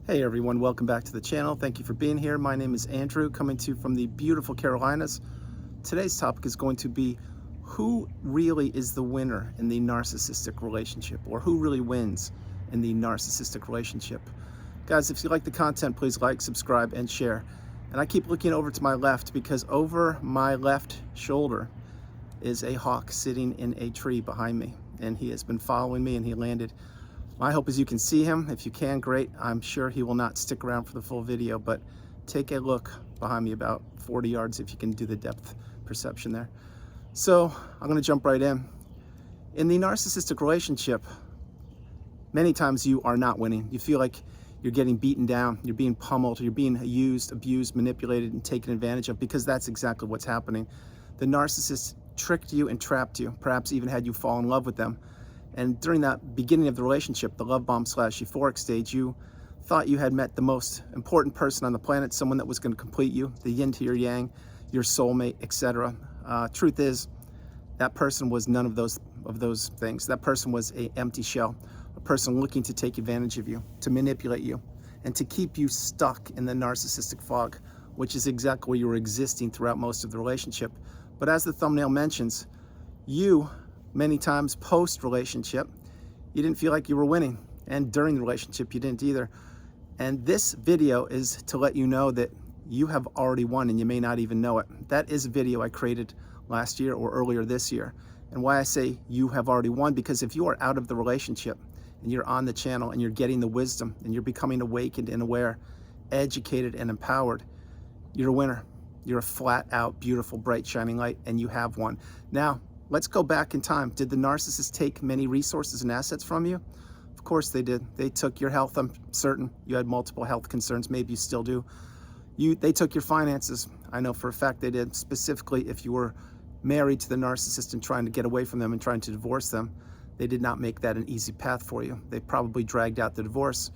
Hey everyone, welcome back to the channel. Thank you for being here. My name is Andrew, coming to you from the beautiful Carolinas. Today's topic is going to be who really is the winner in the narcissistic relationship, or who really wins in the narcissistic relationship. Guys, if you like the content, please like, subscribe, and share. And I keep looking over to my left because over my left shoulder is a hawk sitting in a tree behind me. And he has been following me and he landed. My hope is you can see him. If you can, great. I'm sure he will not stick around for the full video, but take a look behind me about 40 yards if you can do the depth perception there. So I'm going to jump right in. In the narcissistic relationship, many times you are not winning. You feel like you're getting beaten down, you're being pummeled, you're being used, abused, manipulated, and taken advantage of, because that's exactly what's happening. The narcissist tricked you and trapped you, perhaps even had you fall in love with them. And during that beginning of the relationship, the love bomb / euphoric stage, you thought you had met the most important person on the planet, someone that was going to complete you, the yin to your yang, your soulmate, etc. Truth is, that person was none of those things. That person was an empty shell, a person looking to take advantage of you, to manipulate you, and to keep you stuck in the narcissistic fog, which is exactly where you were existing throughout most of the relationship. But as the thumbnail mentions, you many times post-relationship, you didn't feel like you were winning. And during the relationship, you didn't either. And this video is to let you know that you have already won and you may not even know it. That is a video I created last year or earlier this year. And why I say you have already won, because if you are out of the relationship and you're on the channel and you're getting the wisdom and you're becoming awakened and aware, educated and empowered, you're a winner. You're a flat out, beautiful, bright, shining light, and you have won. Now, let's go back in time. Did the narcissist take many resources and assets from you? Of course they did. They took your health. I'm certain you had multiple health concerns. Maybe you still do. They took your finances. I know for a fact they did. Specifically, if you were married to the narcissist and trying to get away from them and trying to divorce them, they did not make that an easy path for you. They probably dragged out the divorce.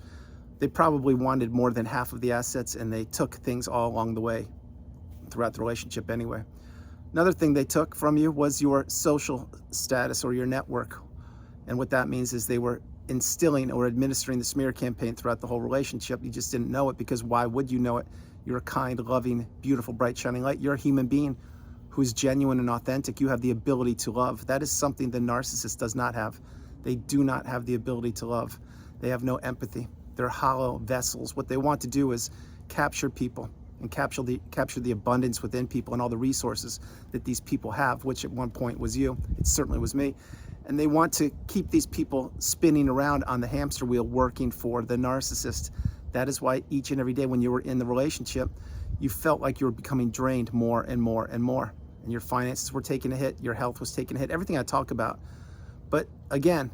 They probably wanted more than half of the assets, and they took things all along the way throughout the relationship anyway. Another thing they took from you was your social status or your network. And what that means is they were instilling or administering the smear campaign throughout the whole relationship. You just didn't know it, because why would you know it? You're a kind, loving, beautiful, bright, shining light. You're a human being who's genuine and authentic. You have the ability to love. That is something the narcissist does not have. They do not have the ability to love. They have no empathy. They're hollow vessels. What they want to do is capture people and capture the abundance within people and all the resources that these people have, which at one point was you. It certainly was me. And they want to keep these people spinning around on the hamster wheel, working for the narcissist. That is why each and every day when you were in the relationship, you felt like you were becoming drained more and more and more. And your finances were taking a hit, your health was taking a hit, everything I talk about. But again,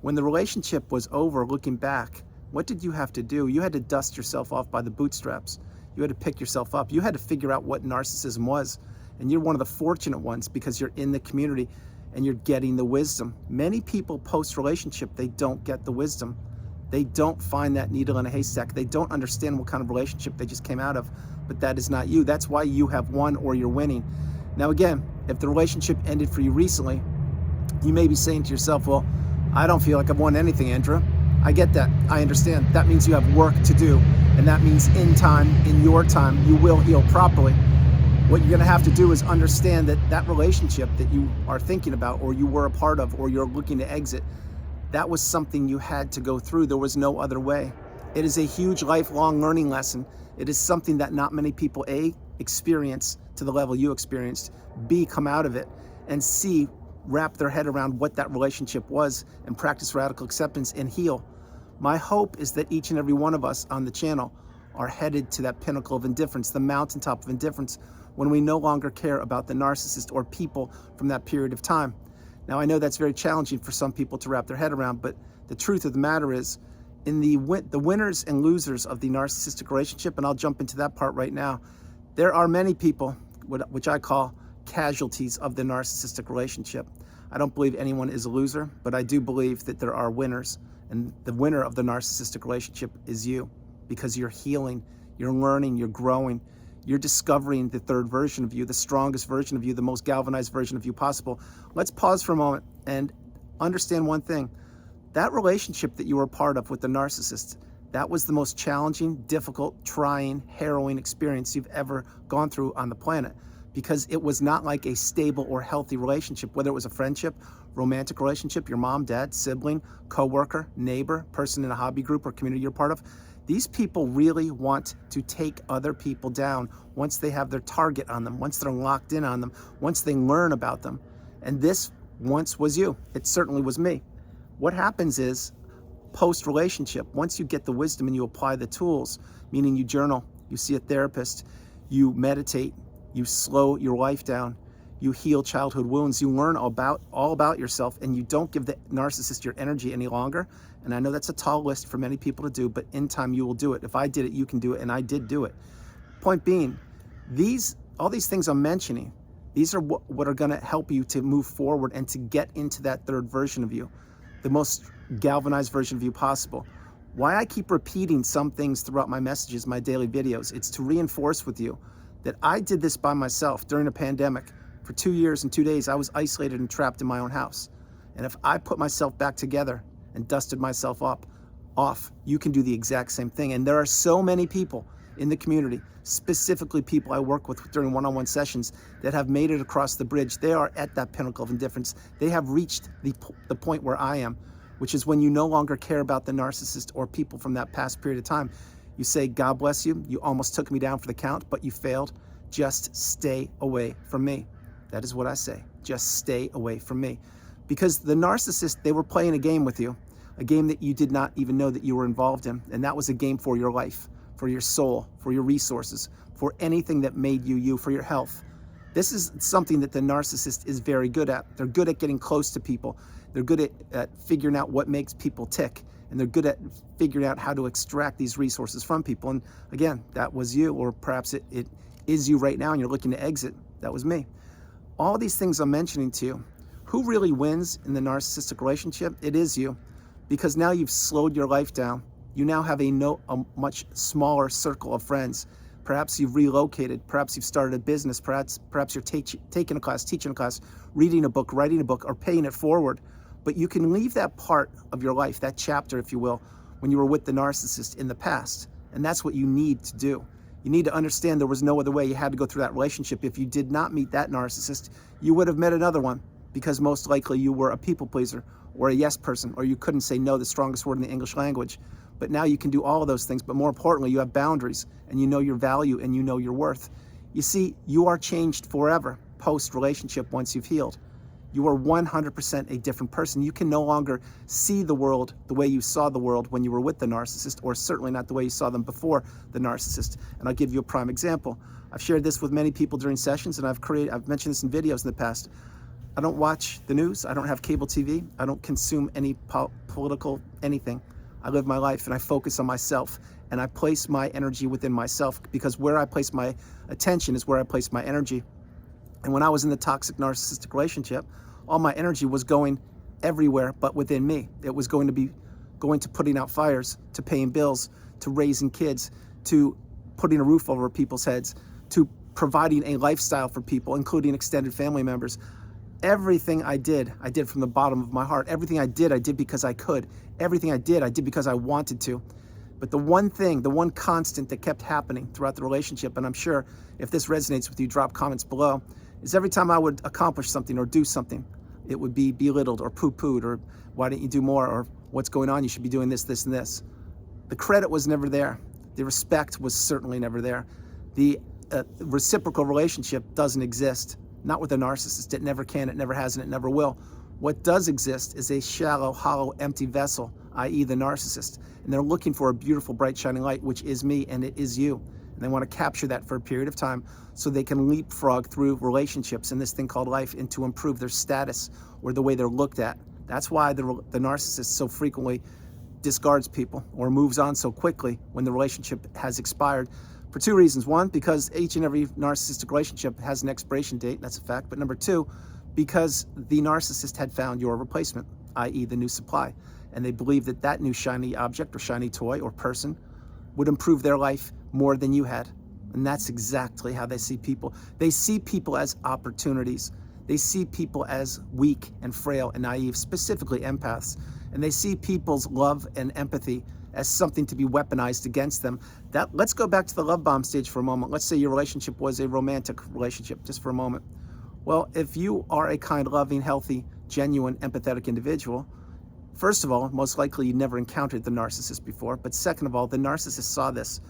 when the relationship was over, looking back, what did you have to do? You had to dust yourself off by the bootstraps. You had to pick yourself up. You had to figure out what narcissism was. And you're one of the fortunate ones because you're in the community and you're getting the wisdom. Many people post-relationship, they don't get the wisdom. They don't find that needle in a haystack. They don't understand what kind of relationship they just came out of. But that is not you. That's why you have won, or you're winning. Now again, if the relationship ended for you recently, you may be saying to yourself, well, I don't feel like I've won anything, Andrew. I get that. I understand. That means you have work to do. And that means in time, in your time, you will heal properly. What you're going to have to do is understand that that relationship that you are thinking about, or you were a part of, or you're looking to exit, that was something you had to go through. There was no other way. It is a huge lifelong learning lesson. It is something that not many people, A, experience to the level you experienced, B, come out of it, and C, wrap their head around what that relationship was and practice radical acceptance and heal. My hope is that each and every one of us on the channel are headed to that pinnacle of indifference, the mountaintop of indifference, when we no longer care about the narcissist or people from that period of time. Now, I know that's very challenging for some people to wrap their head around, but the truth of the matter is, in the winners and losers of the narcissistic relationship, and I'll jump into that part right now, there are many people, which I call casualties of the narcissistic relationship. I don't believe anyone is a loser, but I do believe that there are winners. And the winner of the narcissistic relationship is you, because you're healing, you're learning, you're growing, you're discovering the third version of you, the strongest version of you, the most galvanized version of you possible. Let's pause for a moment and understand one thing. That relationship that you were a part of with the narcissist, That was the most challenging, difficult, trying, harrowing experience you've ever gone through on the planet, because it was not like a stable or healthy relationship, whether it was a friendship, romantic relationship, your mom, dad, sibling, coworker, neighbor, person in a hobby group or community you're part of. These people really want to take other people down once they have their target on them, once they're locked in on them, once they learn about them. And this once was you. It certainly was me. What happens is, post-relationship, once you get the wisdom and you apply the tools, meaning you journal, you see a therapist, you meditate, you slow your life down, you heal childhood wounds, you learn all about yourself, and you don't give the narcissist your energy any longer. And I know that's a tall list for many people to do, but in time you will do it. If I did it, you can do it, and I did do it. Point being, all these things I'm mentioning, these are what are gonna help you to move forward and to get into that third version of you, the most galvanized version of you possible. Why I keep repeating some things throughout my messages, my daily videos, it's to reinforce with you that I did this by myself during a pandemic. For 2 years and 2 days, I was isolated and trapped in my own house. And if I put myself back together and dusted myself off, you can do the exact same thing. And there are so many people in the community, specifically people I work with during one-on-one sessions, that have made it across the bridge. They are at that pinnacle of indifference. They have reached the point where I am, which is when you no longer care about the narcissist or people from that past period of time. You say, God bless you. You almost took me down for the count, but you failed. Just stay away from me. That is what I say. Just stay away from me. Because the narcissist, they were playing a game with you, a game that you did not even know that you were involved in. And that was a game for your life, for your soul, for your resources, for anything that made you you, for your health. This is something that the narcissist is very good at. They're good at getting close to people. They're good at figuring out what makes people tick. And they're good at figuring out how to extract these resources from people. And again, that was you, or perhaps it is you right now and you're looking to exit. That was me. All these things I'm mentioning to you, who really wins in the narcissistic relationship? It is you, because now you've slowed your life down. You now have a much smaller circle of friends. Perhaps you've relocated, perhaps you've started a business, perhaps you're taking a class, teaching a class, reading a book, writing a book, or paying it forward. But you can leave that part of your life, that chapter, if you will, when you were with the narcissist in the past. And that's what you need to do. You need to understand there was no other way. You had to go through that relationship. If you did not meet that narcissist, you would have met another one, because most likely you were a people pleaser or a yes person, or you couldn't say no, the strongest word in the English language. But now you can do all of those things, but more importantly, you have boundaries, and you know your value, and you know your worth. You see, you are changed forever post-relationship once you've healed. You are 100% a different person. You can no longer see the world the way you saw the world when you were with the narcissist, or certainly not the way you saw them before the narcissist. And I'll give you a prime example. I've shared this with many people during sessions, and I've mentioned this in videos in the past. I don't watch the news. I don't have cable TV. I don't consume any political anything. I live my life and I focus on myself, and I place my energy within myself, because where I place my attention is where I place my energy. And when I was in the toxic narcissistic relationship, all my energy was going everywhere but within me. It was going to putting out fires, to paying bills, to raising kids, to putting a roof over people's heads, to providing a lifestyle for people, including extended family members. Everything I did from the bottom of my heart. Everything I did because I could. Everything I did because I wanted to. But the one thing, the one constant that kept happening throughout the relationship, and I'm sure if this resonates with you, drop comments below, is every time I would accomplish something or do something, it would be belittled or poo-pooed, or why didn't you do more, or what's going on, you should be doing this, this, and this. The credit was never there. The respect was certainly never there. The reciprocal relationship doesn't exist. Not with a narcissist. It never can, it never has, and it never will. What does exist is a shallow, hollow, empty vessel, i.e. the narcissist. And they're looking for a beautiful, bright, shining light, which is me, and it is you. And they want to capture that for a period of time so they can leapfrog through relationships in this thing called life, and to improve their status or the way they're looked at. That's why the narcissist so frequently discards people or moves on so quickly when the relationship has expired. For two reasons. One, because each and every narcissistic relationship has an expiration date, that's a fact. But number two, because the narcissist had found your replacement, i.e. the new supply. And they believe that that new shiny object or shiny toy or person would improve their life more than you had. And that's exactly how they see people. They see people as opportunities. They see people as weak and frail and naive, specifically empaths. And they see people's love and empathy as something to be weaponized against them. Let's go back to the love bomb stage for a moment. Let's say your relationship was a romantic relationship, just for a moment. Well, if you are a kind, loving, healthy, genuine, empathetic individual, first of all, most likely you never encountered the narcissist before, but second of all, the narcissist saw this.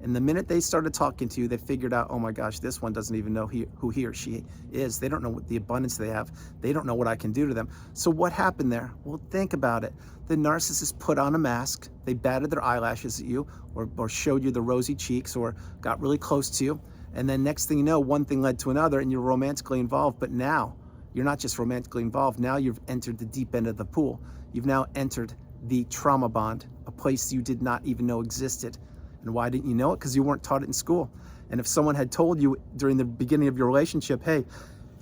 And the minute they started talking to you, they figured out, oh my gosh, this one doesn't even know who he or she is. They don't know what the abundance they have. They don't know what I can do to them. So what happened there? Well, think about it. The narcissist put on a mask. They batted their eyelashes at you, or showed you the rosy cheeks, or got really close to you. And then next thing you know, one thing led to another, and you're romantically involved. But now, you're not just romantically involved. Now you've entered the deep end of the pool. You've now entered the trauma bond, a place you did not even know existed. And why didn't you know it? Because you weren't taught it in school. And if someone had told you during the beginning of your relationship, hey,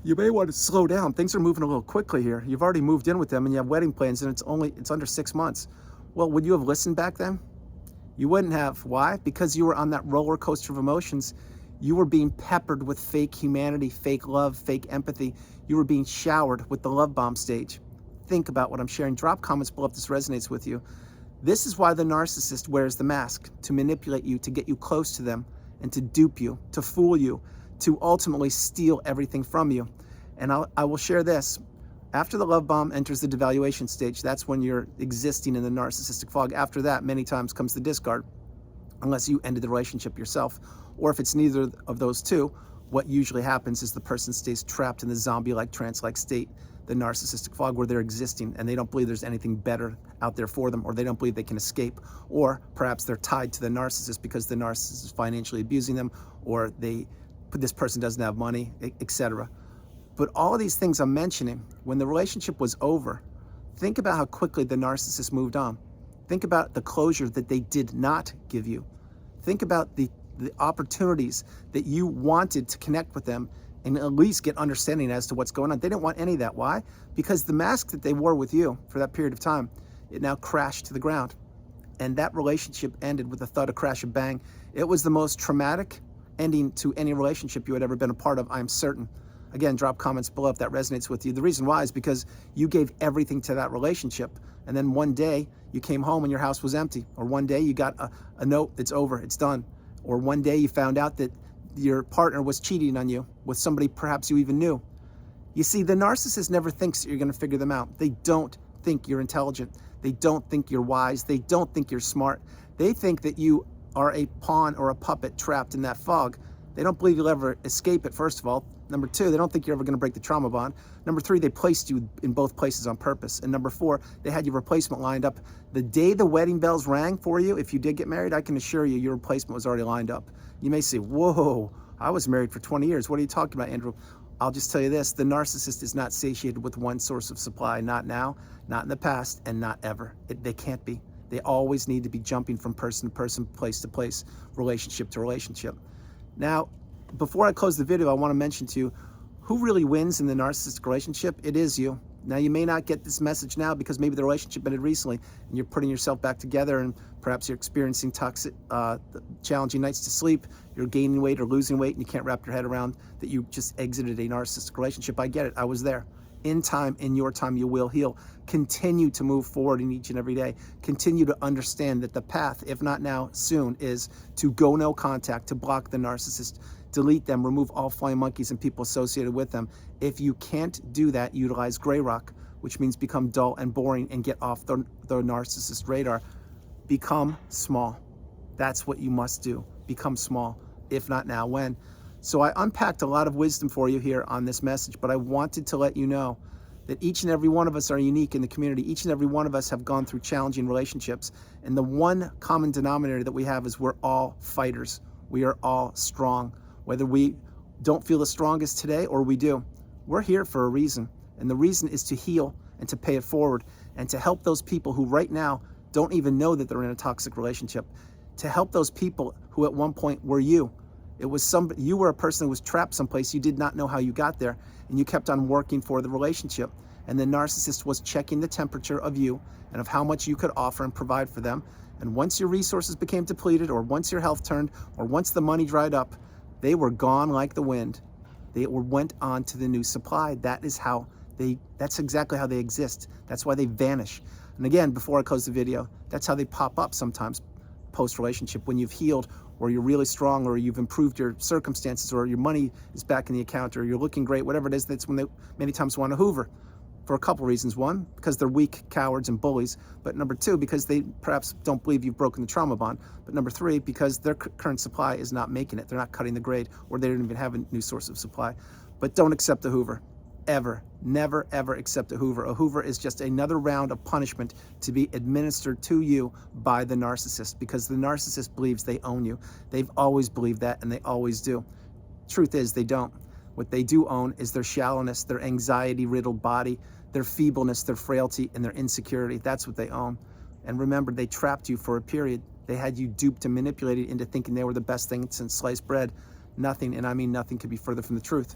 you may want to slow down. Things are moving a little quickly here. You've already moved in with them and you have wedding plans and it's under 6 months. Well, would you have listened back then? You wouldn't have. Why? Because you were on that roller coaster of emotions. You were being peppered with fake humanity, fake love, fake empathy. You were being showered with the love bomb stage. Think about what I'm sharing. Drop comments below if this resonates with you. This is why the narcissist wears the mask, to manipulate you, to get you close to them, and to dupe you, to fool you, to ultimately steal everything from you. And I will share this. After the love bomb enters the devaluation stage, that's when you're existing in the narcissistic fog. After that, many times comes the discard, unless you ended the relationship yourself. Or if it's neither of those two, what usually happens is the person stays trapped in the zombie-like, trance-like state, the narcissistic fog, where they're existing and they don't believe there's anything better out there for them, or they don't believe they can escape, or perhaps they're tied to the narcissist because the narcissist is financially abusing them, or this person doesn't have money, etc. But all of these things I'm mentioning, when the relationship was over, think about how quickly the narcissist moved on. Think about the closure that they did not give you. Think about the opportunities that you wanted to connect with them and at least get understanding as to what's going on. They didn't want any of that. Why? Because the mask that they wore with you for that period of time, it now crashed to the ground. And that relationship ended with a thud, a crash, a bang. It was the most traumatic ending to any relationship you had ever been a part of, I'm certain. Again, drop comments below if that resonates with you. The reason why is because you gave everything to that relationship. And then one day you came home and your house was empty. Or one day you got a note, it's over, it's done. Or one day you found out that your partner was cheating on you with somebody perhaps you even knew. You see, the narcissist never thinks that you're going to figure them out. They don't think you're intelligent. They don't think you're wise. They don't think you're smart. They think that you are a pawn or a puppet trapped in that fog. They don't believe you'll ever escape it, first of all. Number two, they don't think you're ever going to break the trauma bond. Number three, they placed you in both places on purpose. And number four, they had your replacement lined up. The day the wedding bells rang for you, if you did get married, I can assure you your replacement was already lined up. You may say, whoa, I was married for 20 years. What are you talking about, Andrew? I'll just tell you this, the narcissist is not satiated with one source of supply, not now, not in the past, and not ever. They can't be. They always need to be jumping from person to person, place to place, relationship to relationship. Now, before I close the video, I want to mention to you, who really wins in the narcissistic relationship? It is you. Now, you may not get this message now because maybe the relationship ended recently and you're putting yourself back together, and perhaps you're experiencing toxic, challenging nights to sleep, you're gaining weight or losing weight, and you can't wrap your head around that you just exited a narcissistic relationship. I get it. I was there. In time, in your time, you will heal. Continue to move forward in each and every day. Continue to understand that the path, if not now, soon, is to go no contact, to block the narcissist, delete them, remove all flying monkeys and people associated with them. If you can't do that, utilize gray rock, which means become dull and boring and get off the narcissist radar. Become small. That's what you must do. Become small. If not now, when? So I unpacked a lot of wisdom for you here on this message, but I wanted to let you know that each and every one of us are unique in the community. Each and every one of us have gone through challenging relationships. And the one common denominator that we have is we're all fighters. We are all strong. Whether we don't feel the strongest today or we do, we're here for a reason. And the reason is to heal and to pay it forward and to help those people who right now don't even know that they're in a toxic relationship, to help those people who at one point were you. It was somebody, you were a person who was trapped someplace, you did not know how you got there, and you kept on working for the relationship. And the narcissist was checking the temperature of you and of how much you could offer and provide for them. And once your resources became depleted, or once your health turned, or once the money dried up, they were gone like the wind. They went on to the new supply. That's exactly how they exist. That's why they vanish. And again, before I close the video, that's how they pop up sometimes post-relationship, when you've healed, or you're really strong, or you've improved your circumstances, or your money is back in the account, or you're looking great, whatever it is. That's when they many times want to hoover, for a couple reasons. One, because they're weak cowards and bullies. But number two, because they perhaps don't believe you've broken the trauma bond. But number three, because their current supply is not making it. They're not cutting the grade, or they don't even have a new source of supply. But don't accept a hoover. Ever. Never, ever accept a hoover. A hoover is just another round of punishment to be administered to you by the narcissist, because the narcissist believes they own you. They've always believed that, and they always do. Truth is, they don't. What they do own is their shallowness, their anxiety-riddled body, their feebleness, their frailty, and their insecurity. That's what they own. And remember, they trapped you for a period. They had you duped and manipulated into thinking they were the best thing since sliced bread. Nothing, and I mean nothing, could be further from the truth.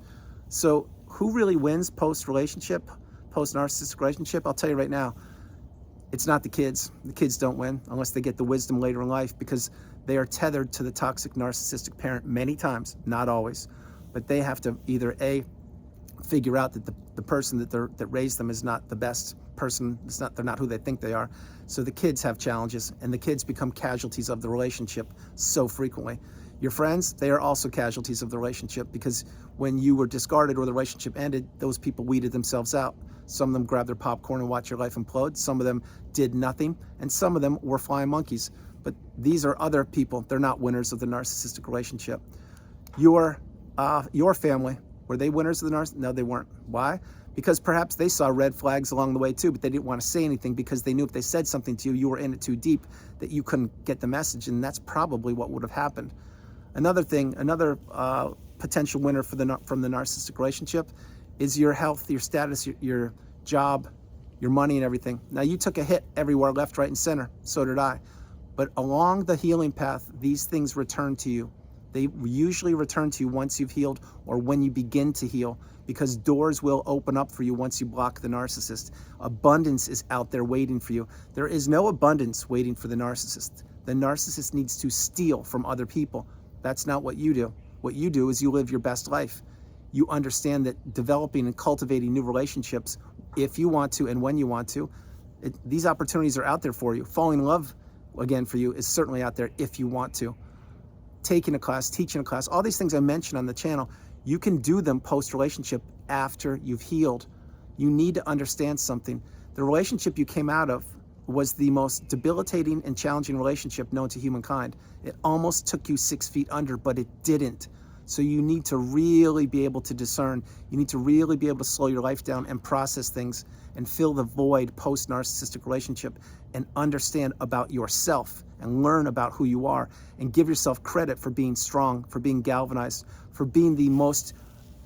So who really wins post-relationship, post-narcissistic relationship? I'll tell you right now, it's not the kids. The kids don't win unless they get the wisdom later in life, because they are tethered to the toxic narcissistic parent many times, not always. But they have to either A, figure out that the person that raised them is not the best person. They're not who they think they are. So the kids have challenges, and the kids become casualties of the relationship so frequently. Your friends, they are also casualties of the relationship, because when you were discarded or the relationship ended, those people weeded themselves out. Some of them grabbed their popcorn and watched your life implode. Some of them did nothing, and some of them were flying monkeys. But these are other people. They're not winners of the narcissistic relationship. Your family, were they winners of the narcissist? No, they weren't. Why? Because perhaps they saw red flags along the way too, but they didn't want to say anything, because they knew if they said something to you, you were in it too deep, that you couldn't get the message, and that's probably what would have happened. Another thing, another potential winner from the narcissistic relationship is your health, your status, your job, your money, and everything. Now, you took a hit everywhere, left, right, and center. So did I. But along the healing path, these things return to you. They usually return to you once you've healed, or when you begin to heal, because doors will open up for you once you block the narcissist. Abundance is out there waiting for you. There is no abundance waiting for the narcissist. The narcissist needs to steal from other people. That's not what you do. What you do is you live your best life. You understand that developing and cultivating new relationships, if you want to and when you want to, these opportunities are out there for you. Falling in love, again, for you is certainly out there if you want to. Taking a class, teaching a class, all these things I mentioned on the channel, you can do them post-relationship after you've healed. You need to understand something. The relationship you came out of was the most debilitating and challenging relationship known to humankind. It almost took you 6 feet under, but it didn't. So you need to really be able to discern. You need to really be able to slow your life down and process things and fill the void post-narcissistic relationship, and understand about yourself and learn about who you are, and give yourself credit for being strong, for being galvanized, for being the most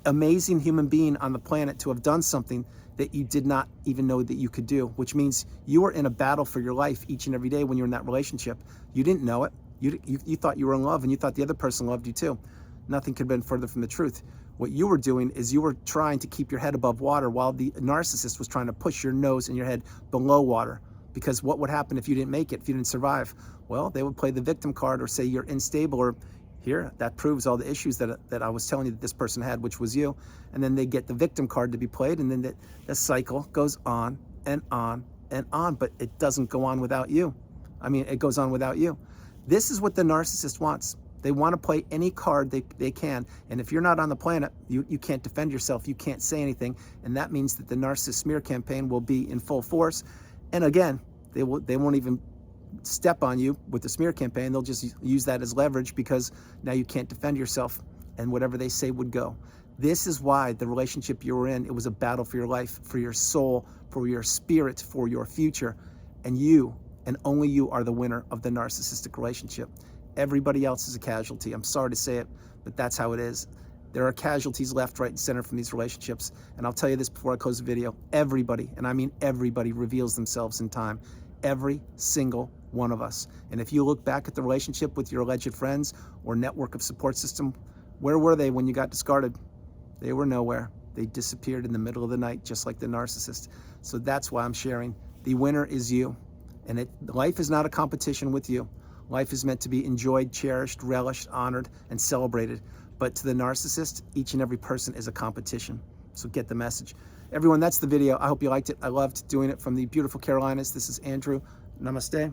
amazing human being on the planet to have done something that you did not even know that you could do, which means you were in a battle for your life each and every day when you're in that relationship. You didn't know it. You thought you were in love, and you thought the other person loved you too. Nothing could have been further from the truth. What you were doing is you were trying to keep your head above water, while the narcissist was trying to push your nose and your head below water. Because what would happen if you didn't make it, if you didn't survive? Well, they would play the victim card, or say you're unstable, or here, that proves all the issues that I was telling you that this person had, which was you. And then they get the victim card to be played, and then the cycle goes on and on and on, but it doesn't go on without you. I mean, it goes on without you. This is what the narcissist wants. They want to play any card they can, and if you're not on the planet, you can't defend yourself, you can't say anything, and that means that the narcissist smear campaign will be in full force. And again, they won't even step on you with the smear campaign. They'll just use that as leverage, because now you can't defend yourself, and whatever they say would go. This is why the relationship you were in, it was a battle for your life, for your soul, for your spirit, for your future, and you, and only you, are the winner of the narcissistic relationship. Everybody else is a casualty. I'm sorry to say it, but that's how it is. There are casualties left, right, and center from these relationships. And I'll tell you this before I close the video. Everybody, and I mean everybody, reveals themselves in time. Every single one of us. And if you look back at the relationship with your alleged friends or network of support system, where were they when you got discarded? They were nowhere. They disappeared in the middle of the night, just like the narcissist. So that's why I'm sharing. The winner is you. And life is not a competition with you. Life is meant to be enjoyed, cherished, relished, honored, and celebrated. But to the narcissist, each and every person is a competition. So get the message. Everyone, that's the video. I hope you liked it. I loved doing it from the beautiful Carolinas. This is Andrew. Namaste.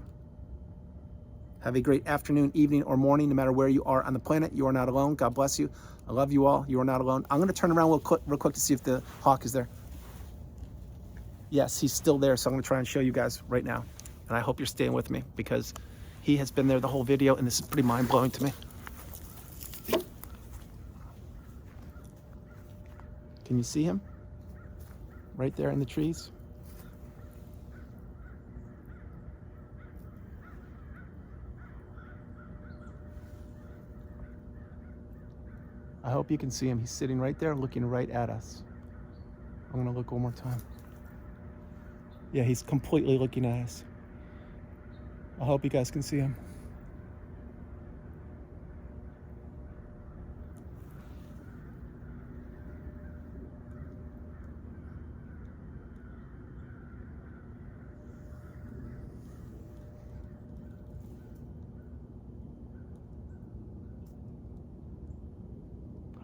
Have a great afternoon, evening, or morning, no matter where you are on the planet. You are not alone. God bless you. I love you all. You are not alone. I'm going to turn around real quick to see if the hawk is there. Yes, he's still there, so I'm going to try and show you guys right now. And I hope you're staying with me because he has been there the whole video, and this is pretty mind-blowing to me. Can you see him? Right there in the trees? I hope you can see him. He's sitting right there looking right at us. I'm gonna look one more time. Yeah, he's completely looking at us. I hope you guys can see him.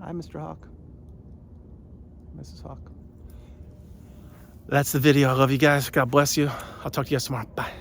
Hi, Mr. Hawk. Mrs. Hawk. That's the video. I love you guys. God bless you. I'll talk to you guys tomorrow. Bye.